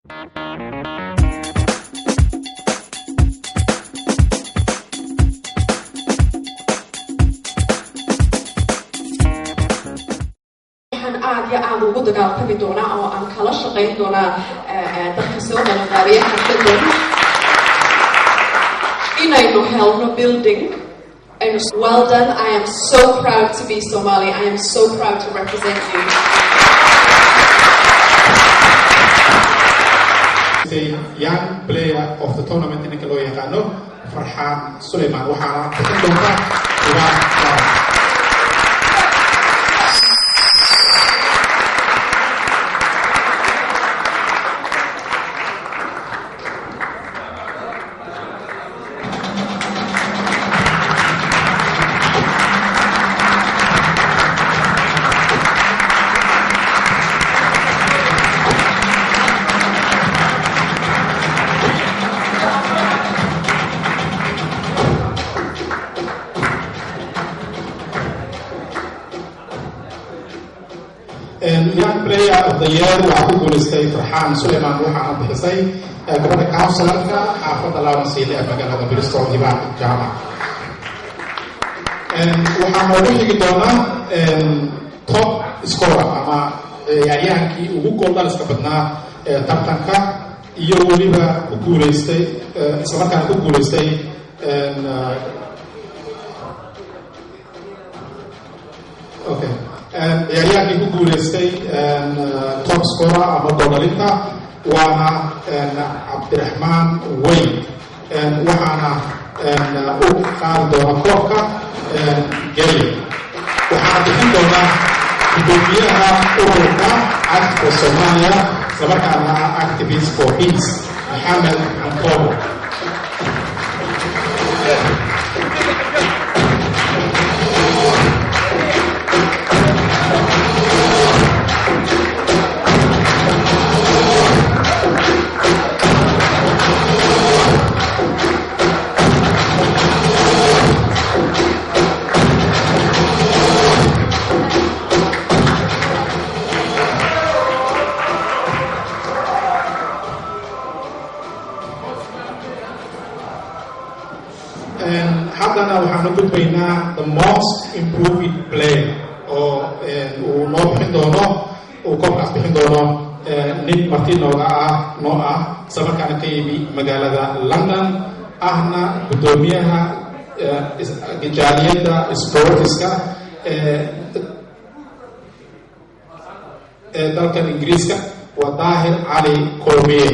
aad iyo aad ugu dagaalami doonaa oo aan kala shaqayn doonaa dadka soo qabanqaabiya xafladan inaynu helno building. And well done. I am so proud to be Somali. I am so proud to represent you. The young player of the tournament in Nickelodeon, Farhan Suleiman. Young player of the year waxaa ku guuleystay Farhan Suleiman waxaana bixisay gabadha counselarka xaafadda Lawnsiile ee magaalada Bristol Hibaaq Jaamac. Waxaa noogu xigi doonaa top scorer ama ciyaaryahaankii ugu gooldhaliska badnaa tartanka iyo weliba ku guuleystay islamarkaana ku guuleystay ciyaaryahaankii ku guuleystay top scorer ama gooldhalinta waana Cabdiraxmaan Weyn waxaana u qaadi doona koobka Geli. Waxaana bixin doona gudoomiyaha ururka Act for Somalia islamarkaana Activist for Peace Maxamed Antobo. haddana waxaan u gudbaynaa the most improved player oo uu noo bixin doono uu koobkaas bixin doono nin marti nooga noo ah islamarkaana ka yimi magaalada London ahna gudoomiyaha jaaliyadda sportiska dalkan Ingiriiska waa Daahir Cali Kulmiye.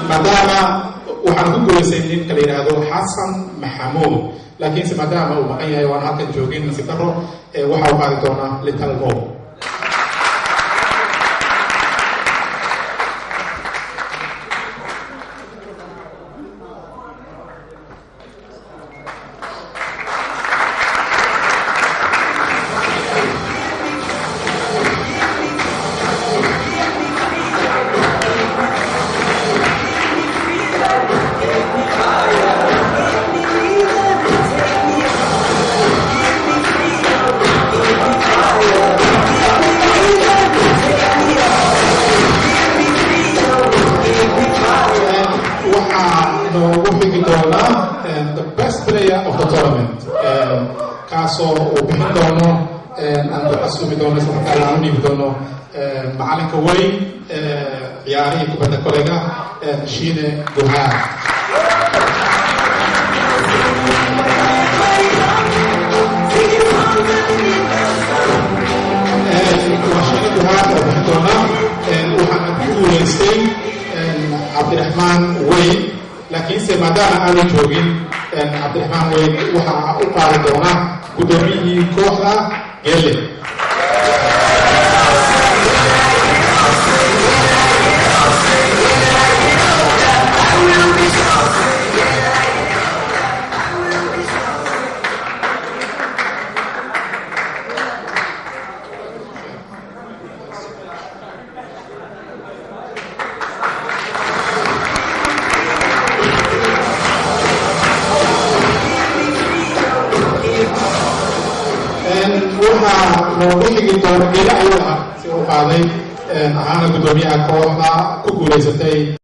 maadaama waxaan ku guulaystay ninka la yidhaahdo Xasan Maxamuud laakiinse maadaama uu maqan yahay waan halkan joogin nasiib darro waxa uu qaadi doonaa Little Mo. The best player of the tournament kaasoo uu bixin doono aan asumi doono isla markaana aan u dhiibi doono macalinka weyn ciyaarihii kubadda kolayga Shiine Duhaan. Shiine Duhaan oo bixin doona waxaana ku guulaystay Cabdiraxmaan Weyn laakiinse maadaama aanu joogin Cabdiraxmaan Weyn waxaa u qaadi doona gudoomiyihii kooxda Gelle. noogu doona geela ayuu ahaa si uu qaaday ahaana guddoomiyaha kooxda ku guulaysatay